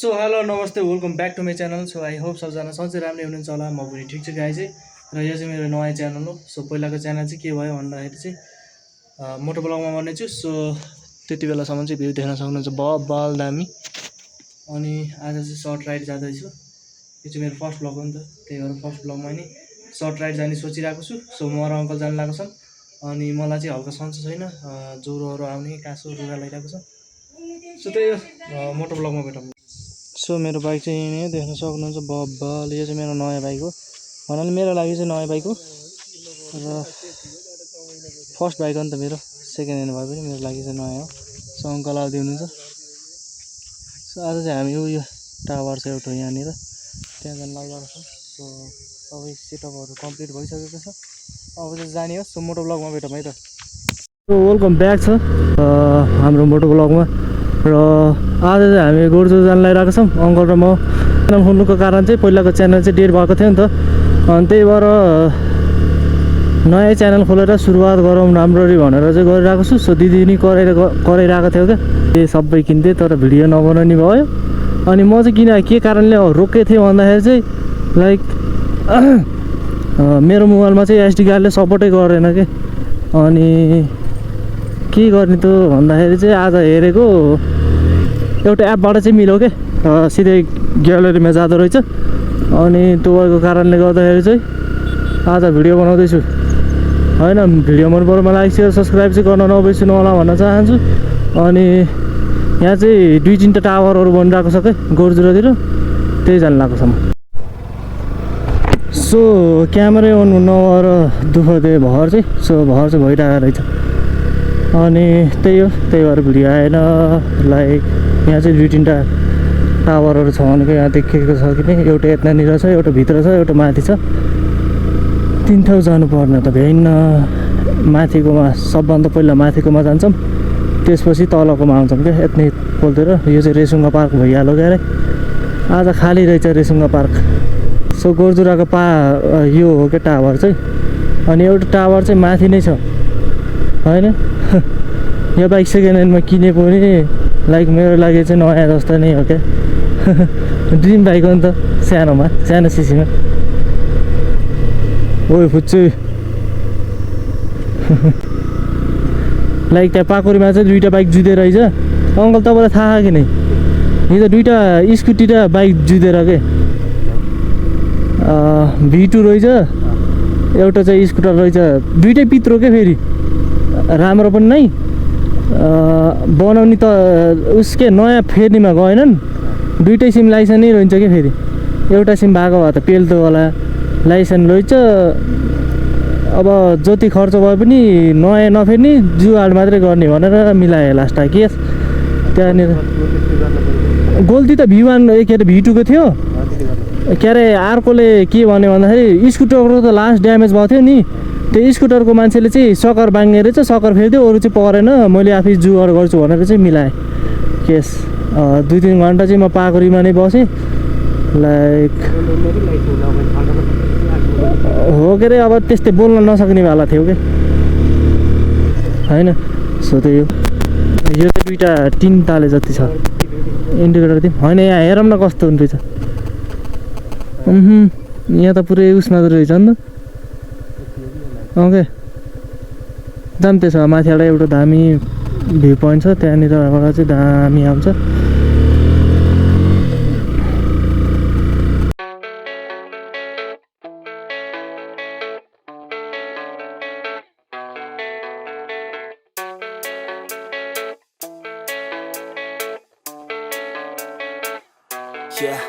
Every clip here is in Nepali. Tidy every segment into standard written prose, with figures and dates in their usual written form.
सो हेलो नमस्ते welcome back to my channel. So I hope सबजना सधैँ राम्रै हुनुहुन्छ होला। म पनि ठिक छु गाई चाहिँ। र यो चाहिँ मेरो नयाँ च्यानल हो। सो पहिलाको च्यानल चाहिँ के भयो भन्दाखेरि चाहिँ मोटो ब्लगमा बनेछु। सो त्यति बेलासम्म चाहिँ भ्यू देख्न सक्नुहुन्छ बल दामी। अनि आज चाहिँ सर्ट राइड जाँदैछु। यो चाहिँ मेरो फर्स्ट ब्लग हो नि त, त्यही भएर फर्स्ट ब्लगमा नि सर्ट राइड जाने सोचिरहेको छु। सो म र अङ्कल जानु लागेको छन्। अनि मलाई चाहिँ हल्का सन्चो छैन, ज्वरोहरू आउने, कासो रुगा लगाइरहेको छ। सो त्यही हो, मोटो ब्लगमा भेटौँ। सो मेरो बाइक चाहिँ यहीँ देख्न सक्नुहुन्छ बब्बल। यो चाहिँ मेरो नयाँ बाइक हो, भन्नाले मेरो लागि चाहिँ नयाँ बाइक हो र फर्स्ट बाइक हो नि त मेरो। सेकेन्ड ह्यान्ड भए पनि मेरो लागि चाहिँ नयाँ हो। सो अङ्कल आउँदै हुनुहुन्छ। सो आज चाहिँ हामी उयो टावर छ एउटा यहाँनिर, त्यहाँ जानु लागिरहेको छ। सो सबै सेटअपहरू कम्प्लिट भइसकेको छ, अब चाहिँ जाने हो। सो मोटो ब्लगमा भेटौँ है त। सो वेलकम ब्याक छ हाम्रो मोटो ब्लगमा। र आज चाहिँ हामी गोर्जो जान लागिरहेको छौँ अङ्कल र म। च्यानल खोल्नुको कारण चाहिँ पहिलाको च्यानल चाहिँ डेट भएको थियो नि त, अनि त्यही भएर नयाँ च्यानल खोलेर सुरुवात गरौँ राम्ररी भनेर चाहिँ गरिरहेको छु। सो दिदी नि कराइरहेको थियो क्या, ए सबै किन्थेँ तर भिडियो नबनाउने भयो। अनि म चाहिँ के कारणले रोकेको थिएँ भन्दाखेरि चाहिँ लाइक मेरो मोबाइलमा चाहिँ एसडी कार्डले सपोर्टै गरेन कि। अनि के गर्ने त भन्दाखेरि चाहिँ आज हेरेको एउटा एपबाट चाहिँ मिल्यो के, सिधै ग्यालेरीमा जाँदो रहेछ। अनि त्यो भएको कारणले गर्दाखेरि चाहिँ आज भिडियो बनाउँदैछु होइन। भिडियो मन पऱ्यो मलाई लाइक सेयर सब्सक्राइब चाहिँ गर्न नबिर्सिनु होला भन्न चाहन्छु। अनि यहाँ चाहिँ 2-3टा टावरहरू बनिरहेको छ क्या गोर्जुरतिर, त्यही जानु लागेको छ म। सो क्यामेरै अन नभएर दुःख दिए भर चाहिँ, सो भर चाहिँ भइरहेको रहेछ। अनि त्यही हो, त्यही भएर भिडियो आएन। लाइक यहाँ चाहिँ 2-3टा टावरहरू छ भनेको यहाँ देखेको छ कि नै, एउटा यतानिर छ, एउटा भित्र छ, एउटा माथि छ। 3 ठाउँ जानुपर्ने त भ्याइन्न। माथिकोमा सबभन्दा पहिला माथिकोमा जान्छौँ, त्यसपछि तलकोमा आउँछौँ क्या यत्नै पोलतिर। यो चाहिँ रेसुङ्गा पार्क भइहाल्यो क्यारे, आज खाली रहेछ रेसुङ्गा पार्क। सो गोर्जुराको यो हो क्या टावर चाहिँ। अनि एउटा टावर चाहिँ माथि नै छ होइन। यो बाइक सेकेन्ड ह्यान्डमा किने पनि लाइक मेरो लागि चाहिँ नयाँ जस्तो नै हो क्या। ड्रिम बाइक हो नि त, सानो सिसीमा। ओ फुच्चु लाइक त्यहाँ पाकुरीमा चाहिँ 2टा बाइक जुधे रहेछ। अङ्कल तपाईँलाई थाहा कि नै, हिजो 2टा स्कुटी र बाइक जुधेर के V2 रहेछ, एउटा चाहिँ स्कुटर रहेछ। 2टै पित्रो क्या, फेरि राम्रो पनि नै बनाउने त उसके नयाँ फेर्नेमा गएनन्। 2टै सिम लाइसेन्स नै रहन्छ क्या। फेरि एउटा सिम भएको भए त पेल्तो होला, लाइसेन्स रहेछ। अब जति खर्च भए पनि नयाँ नफेर्ने, जुवाड मात्रै गर्ने भनेर मिलाए लास्ट केस। त्यहाँनिर गल्ती त V1 के अरे V2 को थियो के अरे। अर्कोले के भन्यो भन्दाखेरि स्कुटरको त लास्ट ड्यामेज भएको थियो नि, त्यो स्कुटरको मान्छेले चाहिँ सकर बाङ्गे रहेछ, सकर फेरिदियो, अरू चाहिँ परेन, मैले आफै जुवाड गर्छु भनेर चाहिँ मिलाएँ केस। 2-3 घन्टा चाहिँ म पाकुरीमा नै बसेँ लाइक हो के अरे। अब त्यस्तै बोल्न नसक्ने वाला थियो कि होइन। सो त्यही हो। यो चाहिँ 2टा 3 ताले जति छ इन्डिकेटर थियो होइन। यहाँ हेरौँ न कस्तो हुँदैछ। यहाँ त पुरै उसमा रहेछ नि त। ओके दाम त्यसो भए माथिबाट एउटा दामी भ्यू पोइन्ट छ, त्यहाँनिरबाट चाहिँ दामी आउँछ। Yeah,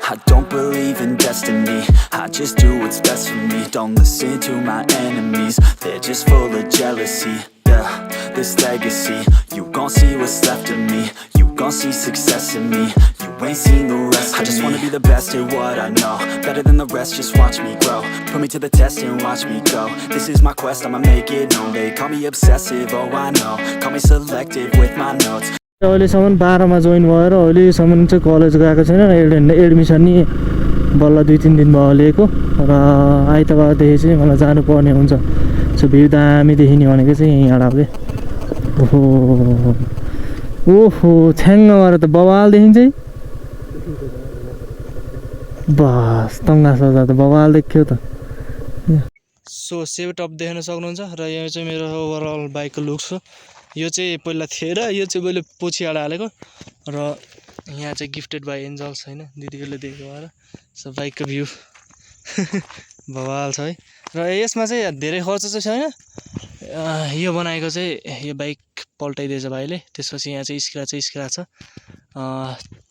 I don't believe in destiny, I just do what's best for me. Don't listen to my enemies, they're just full of jealousy. Yeah, this legacy. You gon' see what's left of me. You gon' see success in me. You ain't seen the rest of me. I just wanna be the best at what I know. Better than the rest, just watch me grow. Put me to the test and watch me go. This is my quest, I'ma make it known. They call me obsessive, oh I know. Call me selective with my notes. अहिलेसम्म 12 मा जोइन भएर अहिलेसम्म चाहिँ कलेज गएको छैन एडमिसन नि बल्ल 2-3 दिन भयो लिएको र आइतबारदेखि चाहिँ मलाई जानुपर्ने हुन्छ सो भिउ दामी देखिने भनेको चाहिँ यहीँ आडा के ओहो ओहो छ्याङ्ग गरेर त बवाल देखिन्छ है बस तङ्गा सजा त बवाल देख्यो त सो सेभ टप देख्न सक्नुहुन्छ र यो चाहिँ मेरो ओभरअल बाइकको लुक्स हो यो चाहिँ पहिला थिए र यो चाहिँ मैले पछि हालेको र यहाँ चाहिँ गिफ्टेड बाई एन्जल्स हैन दिदीहरूले दिएको भएर सो बाइकको भ्यू बवाल छ है र यसमा चाहिँ धेरै खर्च चाहिँ छैन यो बनाएको चाहिँ यो बाइक पल्टाइदिएछ भाइले त्यसपछि यहाँ चाहिँ स्क्र्याच छ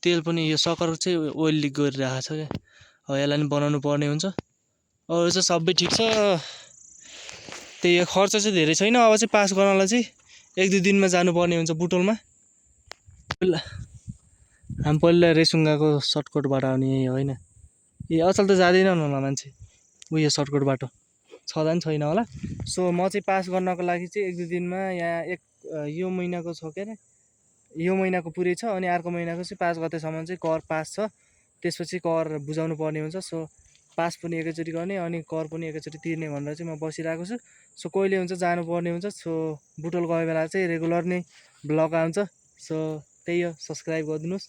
तेल पनि यो सकर चाहिँ ओइल लिक गरिरहेको छ क्या अब यसलाई नि बनाउनु पर्ने हुन्छ अरू चाहिँ सबै ठिक छ त्यही खर्च चाहिँ धेरै छैन अब चाहिँ पास गर्नलाई चाहिँ 1-2 दिनमा जानुपर्ने हुन्छ बुटोलमा हामी पहिला रेसुङ्गाको सर्टकट बाटो आउने यही होइन ए अचल त जाँदैन होला मान्छे उयो सर्टकट बाटो छँदा नि छैन होला सो म चाहिँ पास गर्नको लागि चाहिँ 1-2 दिनमा यहाँ यो महिनाको छ के अरे यो महिनाको पुरै छ अनि अर्को महिनाको चाहिँ 5 गतेसम्म चाहिँ कर पास छ त्यसपछि कर बुझाउनु पर्ने हुन्छ सो पास पनि एकैचोटि गर्ने अनि कर पनि एकैचोटि तिर्ने भनेर चाहिँ म बसिरहेको छु सो कहिले हुन्छ जानुपर्ने हुन्छ सो बुटोल गए बेला चाहिँ रेगुलर नै ब्लग आउँछ सो त्यही हो सब्सक्राइब गरिदिनुहोस्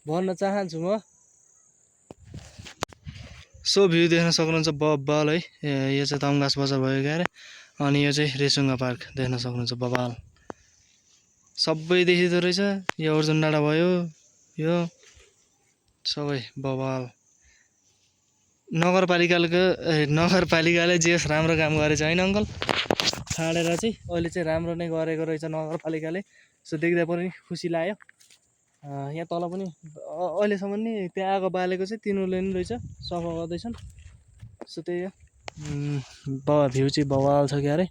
भन्न चाहन्छु म सो भ्यू देख्न सक्नुहुन्छ बबाल है यो चाहिँ तमघास बजार भयो गएर अनि यो चाहिँ रेसुङ्गा पार्क देख्न सक्नुहुन्छ बबाल सबै देखिँदो रहेछ यो अर्जुन डाँडा भयो यो सबै बबाल नगरपालिकाले जे राम्रो काम गरेछ हैन अङ्कल छाडेर चाहिँ अहिले चाहिँ राम्रो नै गरेको रहेछ नगरपालिकाले सो देख्दा पनि खुसी लाग्यो यहाँ तल पनि अहिलेसम्म नि त्यहाँ आगो बालेको चाहिँ तिनीहरूले नि रहेछ सफा गर्दैछन् सो त्यही हो भ्यू चाहिँ बवाल छ क्यारे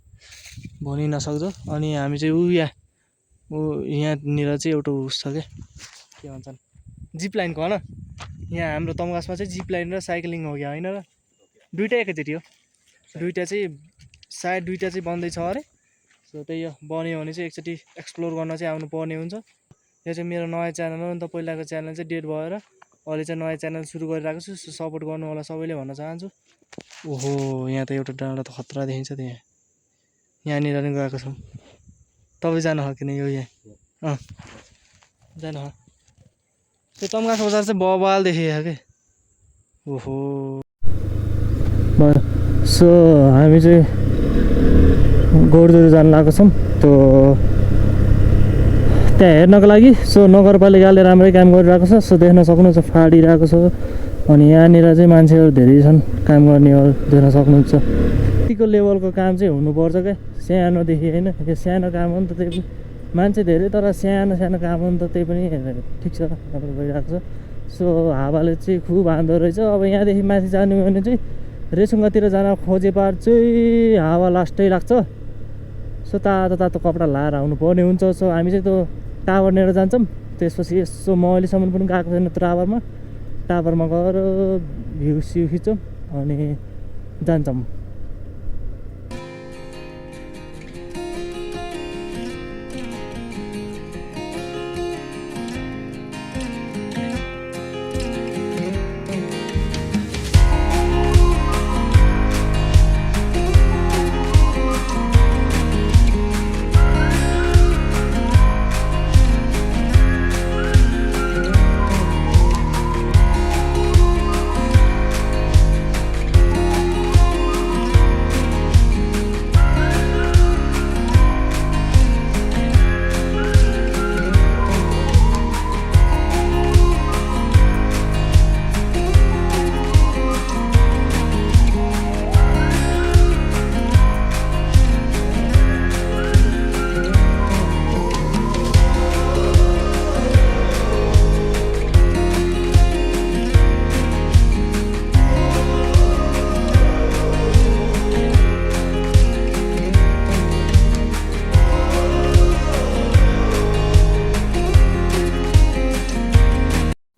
भनि नसक्दो अनि हामी चाहिँ यहाँनिर चाहिँ एउटा उस छ क्या के भन्छन् जिप लाइन भन यहाँ हाम्रो तमघासमा चाहिँ जिप लाइन र साइक्लिङ हो क्या होइन र दुइटा एकैचोटि हो दुइटा चाहिँ सायद दुइटा चाहिँ बन्दैछ अरे सो त्यही हो बन्यो भने चाहिँ एकचोटि एक्सप्लोर गर्न चाहिँ आउनु पर्ने हुन्छ यो चाहिँ मेरो नयाँ च्यानल हो नि त पहिलाको च्यानल चाहिँ डेड भएर अहिले चाहिँ नयाँ च्यानल सुरु गरिरहेको छु सो सपोर्ट गर्नु होला सबैले भन्न चाहन्छु ओहो यहाँ त एउटा डाँडा त खतरा देखिन्छ त्यहाँ यहाँनिर नि गएको छौँ तपाईँ जानु हो किन यो यहाँ जानु हो त्यो तमघास बजार चाहिँ बवाल देखिएको के ओहो सो हामी चाहिँ गोडदुरु जानु लागेको छौँ त्यो त्यहाँ हेर्नको लागि सो नगरपालिकाले राम्रै काम गरिरहेको छ सो देख्न सक्नुहुन्छ फाडिरहेको छ अनि यहाँनिर चाहिँ मान्छेहरू धेरै छन् काम गर्नेहरू देख्न सक्नुहुन्छ यतिको लेभलको काम चाहिँ हुनुपर्छ क्या सानोदेखि होइन यो सानो काम हो नि त त्यही पनि मान्छे धेरै तर सानो काम हो नि त त्यही पनि ठिक छ राम्रो भइरहेको छ सो हावाले चाहिँ खुब हान्दो रहेछ अब यहाँदेखि माथि जानु भने चाहिँ रेसुङ्गातिर जान खोजे पार चाहिँ हावा लास्टै लाग्छ सो तातो कपडा लाएर आउनु पर्ने हुन्छ सो हामी चाहिँ त्यो टावरनिर जान्छौँ त्यसपछि यसो म अहिलेसम्म पनि गएको छैन टावरमा गएर भ्यू सिउ खिच्छौँ अनि जान्छौँ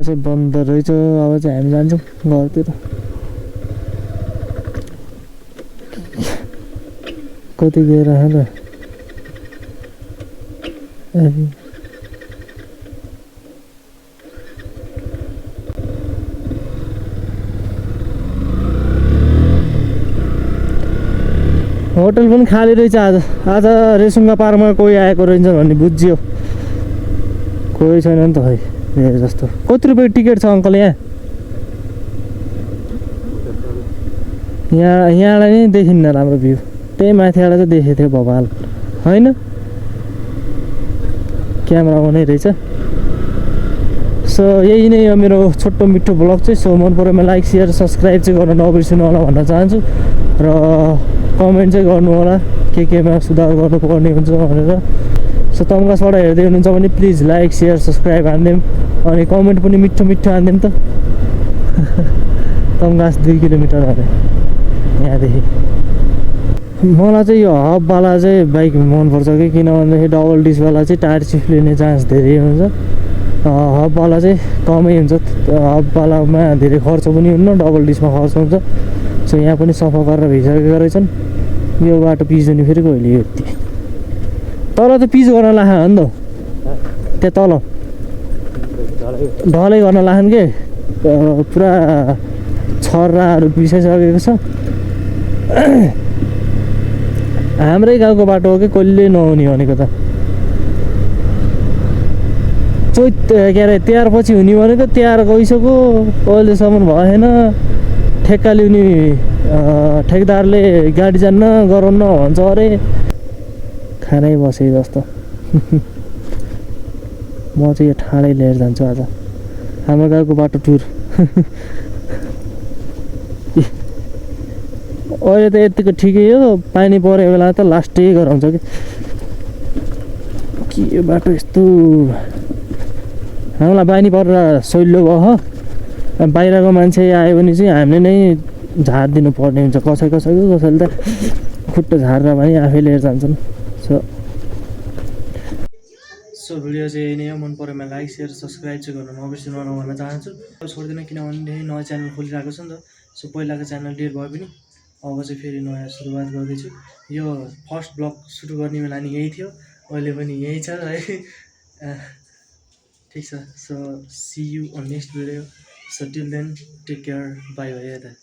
चाहिँ बन्द रहेछ। अब चाहिँ हामी जान्छौँ घरतिर। कति गएर र होटल पनि खाली रहेछ आज। आज रेसुङ्गा पार्कमा कोही आएको रहेछ भन्ने बुझ्यो। कोही छैन नि त खै धेरै जस्तो। कति रुपियाँ टिकट छ अङ्कल यहाँ? यहाँलाई नै देखिन्न राम्रो भ्यू। त्यही माथिबाट चाहिँ देखेको थियो भवाल होइन? क्यामेरामा नै रहेछ। सो यही नै हो मेरो छोटो मिठो ब्लग चाहिँ। सो मन पऱ्योमा लाइक सेयर सब्सक्राइब चाहिँ गर्न नबिर्सिनु होला भन्न चाहन्छु। र कमेन्ट चाहिँ गर्नु होला केमा सुधार गर्नुपर्ने हुन्छ भनेर। सो तम्घासबाट हेर्दै हुनुहुन्छ भने प्लिज लाइक सेयर सब्सक्राइब हानिदिउँ। अनि कमेन्ट पनि मिठो मिठो हानिदिउँ त। तम्घास 2 किलोमिटर अरे यहाँदेखि। मलाई चाहिँ यो हबवाला चाहिँ बाइक मनपर्छ कि, किनभनेदेखि डबल डिस्कवाला चाहिँ टायर चिप्लिने चान्स धेरै हुन्छ। हबवाला चाहिँ कमै हुन्छ। हबवालामा धेरै खर्च पनि हुन्न, डबल डिस्कमा खर्च हुन्छ। सो यहाँ पनि सफा गरेर भइसकेको रहेछन्। यो बाटो पिजो नि फेरि कहिले यति तल त पिच गर्न लाख हो नि त। त्यहाँ तल ढलै गर्न लाखन् के पुरा छर्राहरू बिसाइसकेको छ। हाम्रै गाउँको बाटो हो कि कहिले नहुने भनेको त। चैत के अरे तिहार पछि हुने भनेको तिहार गइसक्यो, अहिलेसम्म भएन। ठेक्का ल्याउने ठेकदारले गाडी जान्न गराउन भन्छ अरे। खानै बसे जस्तो। म चाहिँ यो ठाडै लिएर जान्छु आज हाम्रो गाउँको बाटो टुर। अहिले त यतिको ठिकै हो। पानी परेको बेला त लास्टै गराउँछ कि यो बाटो यस्तो। हामीलाई बानी परेर सहिलो भयो। बाहिरको मान्छे आयो भने चाहिँ हामीले नै झारिदिनु पर्ने हुन्छ। कसैको कसैले त खुट्टा झारेर पनि आफै लिएर जान्छन्। सो भिडियो चाहिँ यही नै हो। मन परेमा लाइक सेयर सब्सक्राइब चाहिँ गर्न नबिर्सिनु भन्न चाहन्छु। छोड्दिनँ किनभनेदेखि नयाँ च्यानल खोलिरहेको छ नि त। सो पहिलाको च्यानल डिलिट भए पनि अब चाहिँ फेरि नयाँ सुरुवात गर्दैछु। यो फर्स्ट ब्लग सुरु गर्ने बेला नि यही थियो, अहिले पनि यही छ है। ठिक छ। So see you on next video. So till then take care, bye by.